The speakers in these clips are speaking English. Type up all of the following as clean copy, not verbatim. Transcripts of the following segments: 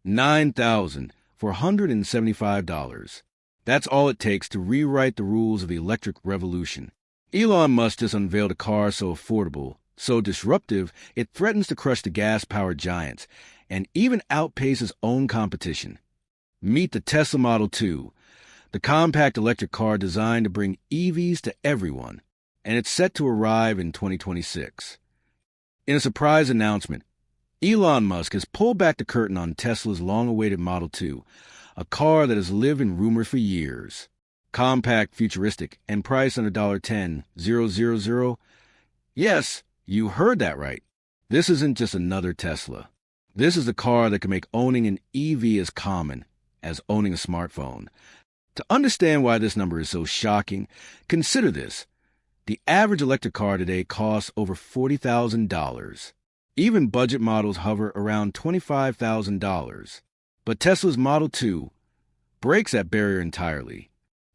$9,475. That's all it takes to rewrite the rules of the electric revolution. Elon Musk just unveiled a car so affordable, so disruptive, it threatens to crush the gas-powered giants and even outpace its own competition. Meet the Tesla Model 2, the compact electric car designed to bring EVs to everyone, and it's set to arrive in 2026. In a surprise announcement, Elon Musk has pulled back the curtain on Tesla's long-awaited Model 2, a car that has lived in rumor for years. Compact, futuristic, and priced under $10,000. Yes, you heard that right. This isn't just another Tesla. This is the car that can make owning an EV as common as owning a smartphone. To understand why this number is so shocking, consider this. The average electric car today costs over $40,000. Even budget models hover around $25,000. But Tesla's Model 2 breaks that barrier entirely.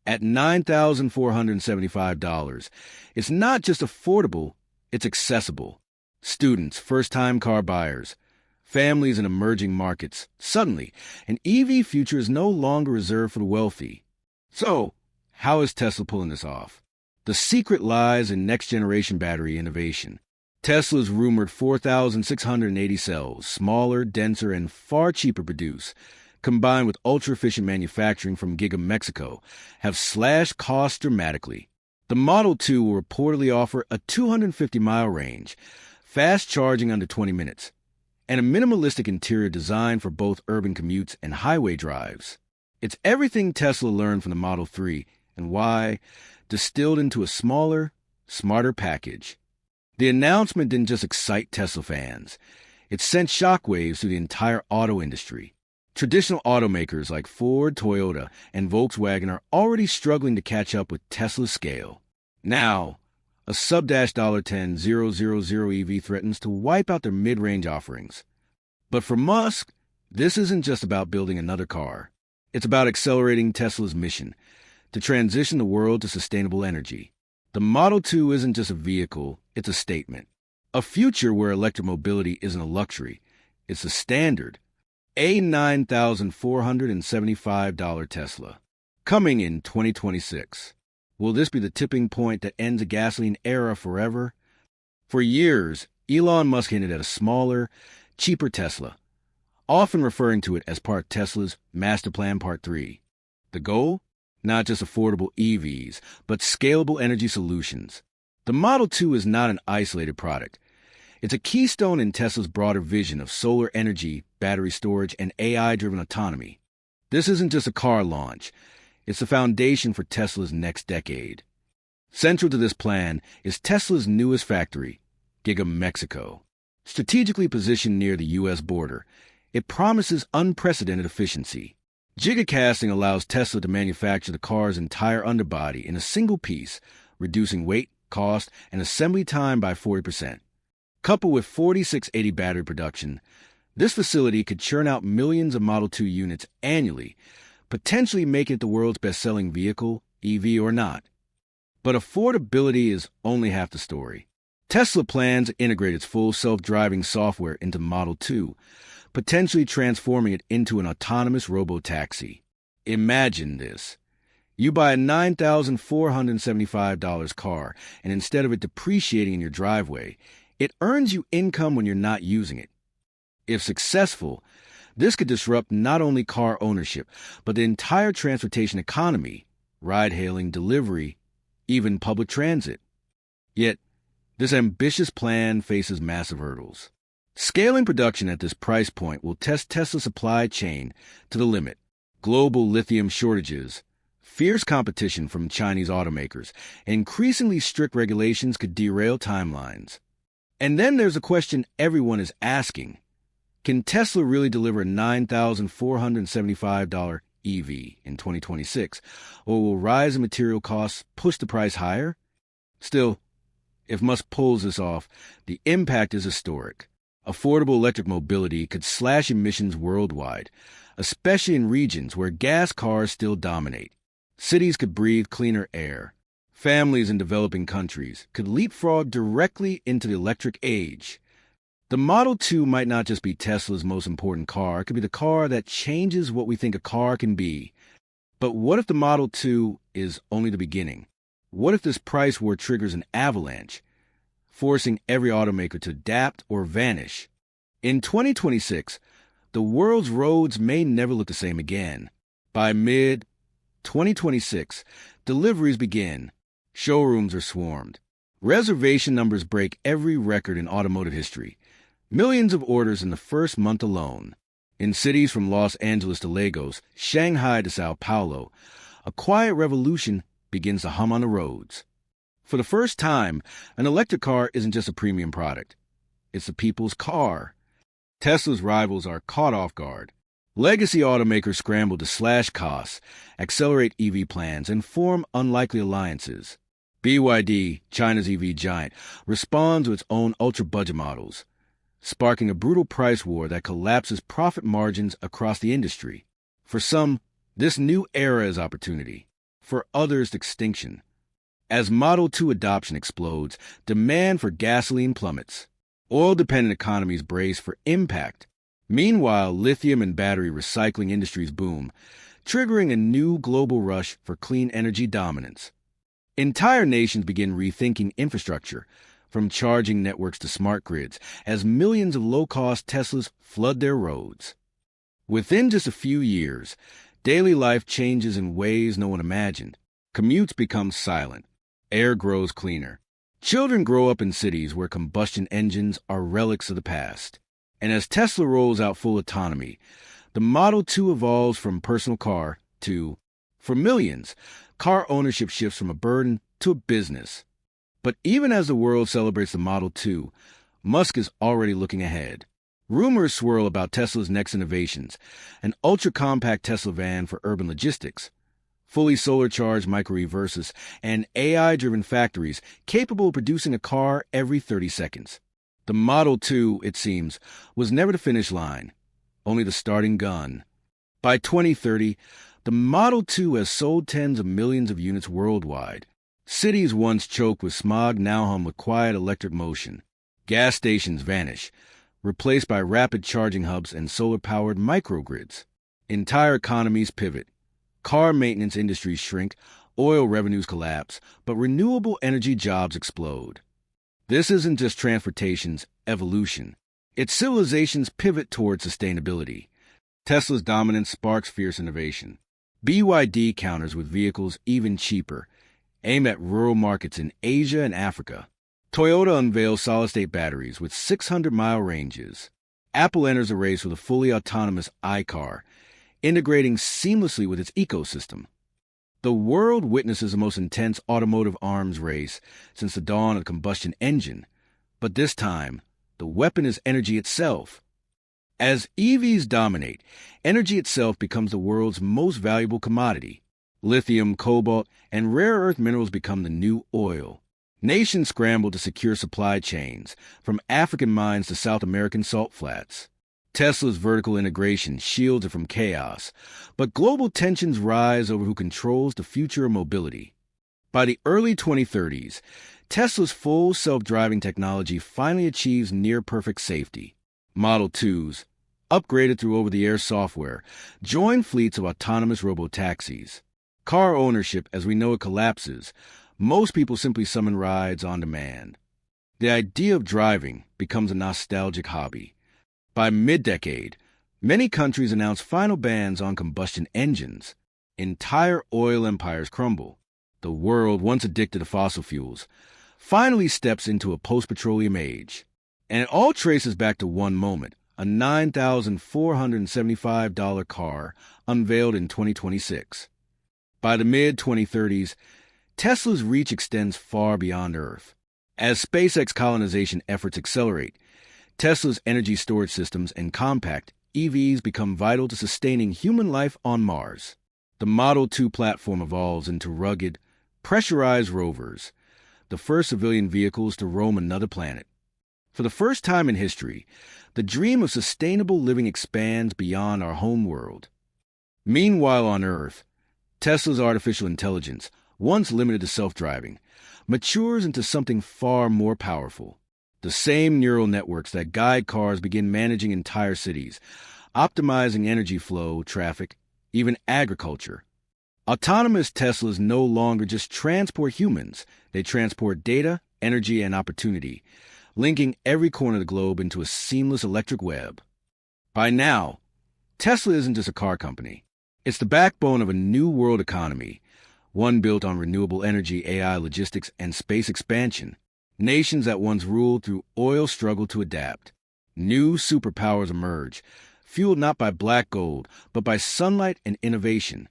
At $9,475, it's not just affordable, it's accessible. Students, first-time car buyers, families in emerging markets. Suddenly, an EV future is no longer reserved for the wealthy. So, how is Tesla pulling this off? The secret lies in next-generation battery innovation. Tesla's rumored 4,680 cells, smaller, denser, and far cheaper to produce, combined with ultra-efficient manufacturing from Giga Mexico, have slashed costs dramatically. The Model 2 will reportedly offer a 250-mile range, fast charging under 20 minutes, and a minimalistic interior designed for both urban commutes and highway drives. It's everything Tesla learned from the Model 3 and why, distilled into a smaller, smarter package. The announcement didn't just excite Tesla fans. It sent shockwaves through the entire auto industry. Traditional automakers like Ford, Toyota, and Volkswagen are already struggling to catch up with Tesla's scale. Now, a sub-$10,000 EV threatens to wipe out their mid-range offerings. But for Musk, this isn't just about building another car. It's about accelerating Tesla's mission to transition the world to sustainable energy. The Model 2 isn't just a vehicle, it's a statement. A future where electric mobility isn't a luxury, it's a standard. A $9,475 Tesla. Coming in 2026. Will this be the tipping point that ends a gasoline era forever? For years, Elon Musk hinted at a smaller, cheaper Tesla, often referring to it as part Tesla's Master Plan Part 3. The goal? Not just affordable EVs, but scalable energy solutions. The Model 2 is not an isolated product. It's a keystone in Tesla's broader vision of solar energy, battery storage, and AI-driven autonomy. This isn't just a car launch. It's the foundation for Tesla's next decade. Central to this plan is Tesla's newest factory, Giga Mexico. Strategically positioned near the U.S. border, it promises unprecedented efficiency. Gigacasting allows Tesla to manufacture the car's entire underbody in a single piece, reducing weight, cost, and assembly time by 40%. Coupled with 4680 battery production, this facility could churn out millions of Model 2 units annually, potentially making it the world's best-selling vehicle, EV or not. But affordability is only half the story. Tesla plans to integrate its full self-driving software into Model 2, potentially transforming it into an autonomous robo-taxi. Imagine this. You buy a $9,475 car, and instead of it depreciating in your driveway, it earns you income when you're not using it. If successful, this could disrupt not only car ownership, but the entire transportation economy, ride-hailing, delivery, even public transit. Yet, this ambitious plan faces massive hurdles. Scaling production at this price point will test Tesla's supply chain to the limit. Global lithium shortages, fierce competition from Chinese automakers, and increasingly strict regulations could derail timelines. And then there's a question everyone is asking. Can Tesla really deliver a $9,475 EV in 2026, or will rise in material costs push the price higher? Still, if Musk pulls this off, the impact is historic. Affordable electric mobility could slash emissions worldwide, especially in regions where gas cars still dominate. Cities could breathe cleaner air. Families in developing countries could leapfrog directly into the electric age. The Model 2 might not just be Tesla's most important car, it could be the car that changes what we think a car can be. But what if the Model 2 is only the beginning? What if this price war triggers an avalanche, forcing every automaker to adapt or vanish? In 2026, the world's roads may never look the same again. By mid-2026, deliveries begin. Showrooms are swarmed. Reservation numbers break every record in automotive history. Millions of orders in the first month alone. In cities from Los Angeles to Lagos, Shanghai to Sao Paulo, a quiet revolution begins to hum on the roads. For the first time, an electric car isn't just a premium product. It's the people's car. Tesla's rivals are caught off guard. Legacy automakers scramble to slash costs, accelerate EV plans, and form unlikely alliances. BYD, China's EV giant, responds with its own ultra-budget models, sparking a brutal price war that collapses profit margins across the industry. For some, this new era is opportunity. For others, extinction. As Model 2 adoption explodes, demand for gasoline plummets. Oil-dependent economies brace for impact. Meanwhile, lithium and battery recycling industries boom, triggering a new global rush for clean energy dominance. Entire nations begin rethinking infrastructure, from charging networks to smart grids, as millions of low-cost Teslas flood their roads. Within just a few years, daily life changes in ways no one imagined. Commutes become silent. Air grows cleaner. Children grow up in cities where combustion engines are relics of the past. And as Tesla rolls out full autonomy, the Model 2 evolves from personal car to, for millions, car ownership shifts from a burden to a business. But even as the world celebrates the Model 2, Musk is already looking ahead. Rumors swirl about Tesla's next innovations, an ultra-compact Tesla van for urban logistics, fully solar-charged micro-reverses, and AI-driven factories capable of producing a car every 30 seconds. The Model 2, it seems, was never the finish line, only the starting gun. By 2030, the Model 2 has sold tens of millions of units worldwide. Cities once choked with smog now hum with quiet electric motion. Gas stations vanish, replaced by rapid charging hubs and solar-powered microgrids. Entire economies pivot. Car maintenance industries shrink, oil revenues collapse, but renewable energy jobs explode. This isn't just transportation's evolution. It's civilization's pivot toward sustainability. Tesla's dominance sparks fierce innovation. BYD counters with vehicles even cheaper, aim at rural markets in Asia and Africa. Toyota unveils solid-state batteries with 600-mile ranges. Apple enters a race with a fully autonomous iCar, integrating seamlessly with its ecosystem. The world witnesses the most intense automotive arms race since the dawn of the combustion engine, but this time, the weapon is energy itself. As EVs dominate, energy itself becomes the world's most valuable commodity. Lithium, cobalt, and rare earth minerals become the new oil. Nations scramble to secure supply chains, from African mines to South American salt flats. Tesla's vertical integration shields it from chaos, but global tensions rise over who controls the future of mobility. By the early 2030s, Tesla's full self-driving technology finally achieves near-perfect safety. Model 2s, upgraded through over-the-air software, join fleets of autonomous robo-taxis. Car ownership, as we know it, collapses. Most people simply summon rides on demand. The idea of driving becomes a nostalgic hobby. By mid-decade, many countries announce final bans on combustion engines. Entire oil empires crumble. The world, once addicted to fossil fuels, finally steps into a post-petroleum age. And it all traces back to one moment, a $9,475 car unveiled in 2026. By the mid-2030s, Tesla's reach extends far beyond Earth. As SpaceX colonization efforts accelerate, Tesla's energy storage systems and compact EVs become vital to sustaining human life on Mars. The Model 2 platform evolves into rugged, pressurized rovers, the first civilian vehicles to roam another planet. For the first time in history, the dream of sustainable living expands beyond our home world. Meanwhile on Earth, Tesla's artificial intelligence, once limited to self-driving, matures into something far more powerful. The same neural networks that guide cars begin managing entire cities, optimizing energy flow, traffic, even agriculture. Autonomous Teslas no longer just transport humans, they transport data, energy, and opportunity, linking every corner of the globe into a seamless electric web. By now, Tesla isn't just a car company. It's the backbone of a new world economy, one built on renewable energy, AI, logistics, and space expansion. Nations that once ruled through oil struggle to adapt. New superpowers emerge, fueled not by black gold, but by sunlight and innovation.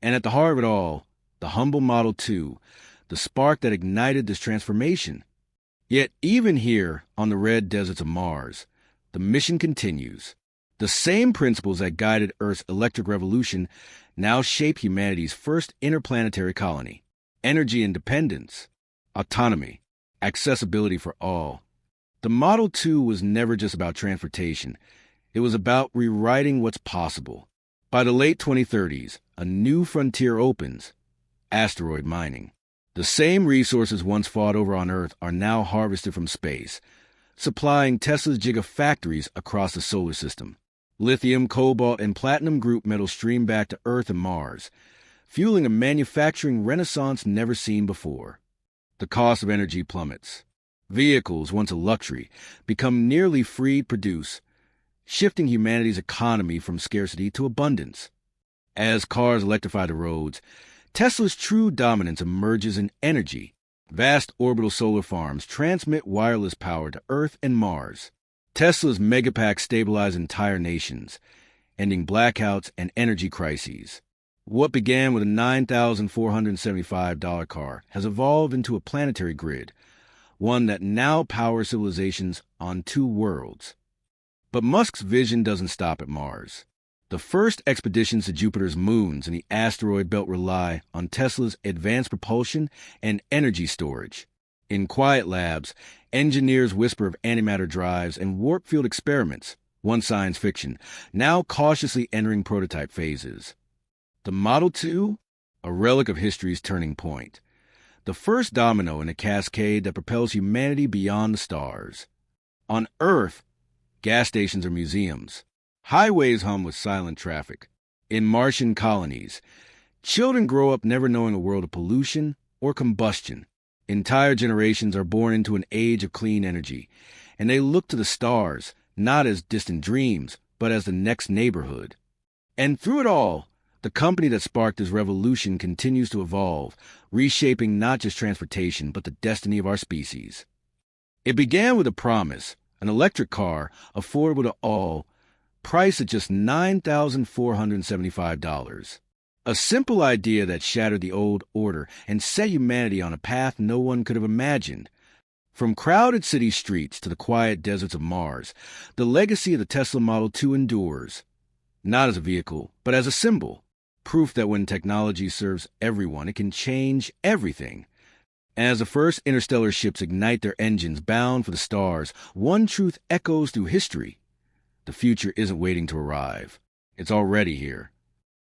And at the heart of it all, the humble Model 2, the spark that ignited this transformation. Yet even here, on the red deserts of Mars, the mission continues. The same principles that guided Earth's electric revolution now shape humanity's first interplanetary colony. Energy independence, autonomy, accessibility for all. The Model 2 was never just about transportation. It was about rewriting what's possible. By the late 2030s, a new frontier opens: asteroid mining. The same resources once fought over on Earth are now harvested from space, supplying Tesla's gigafactories across the solar system. Lithium, cobalt, and platinum group metals stream back to Earth and Mars, fueling a manufacturing renaissance never seen before. The cost of energy plummets. Vehicles, once a luxury, become nearly free to produce, shifting humanity's economy from scarcity to abundance. As cars electrify the roads, Tesla's true dominance emerges in energy. Vast orbital solar farms transmit wireless power to Earth and Mars. Tesla's megapacks stabilize entire nations, ending blackouts and energy crises. What began with a $9,475 car has evolved into a planetary grid, one that now powers civilizations on two worlds. But Musk's vision doesn't stop at Mars. The first expeditions to Jupiter's moons and the asteroid belt rely on Tesla's advanced propulsion and energy storage. In quiet labs, engineers whisper of antimatter drives and warp field experiments, once science fiction, now cautiously entering prototype phases. The Model 2, a relic of history's turning point. The first domino in a cascade that propels humanity beyond the stars. On Earth, gas stations are museums. Highways hum with silent traffic. In Martian colonies, children grow up never knowing a world of pollution or combustion. Entire generations are born into an age of clean energy, and they look to the stars, not as distant dreams, but as the next neighborhood. And through it all, the company that sparked this revolution continues to evolve, reshaping not just transportation, but the destiny of our species. It began with a promise, an electric car, affordable to all, priced at just $9,475. A simple idea that shattered the old order and set humanity on a path no one could have imagined. From crowded city streets to the quiet deserts of Mars, the legacy of the Tesla Model 2 endures. Not as a vehicle, but as a symbol. Proof that when technology serves everyone, it can change everything. As the first interstellar ships ignite their engines bound for the stars, one truth echoes through history. The future isn't waiting to arrive. It's already here.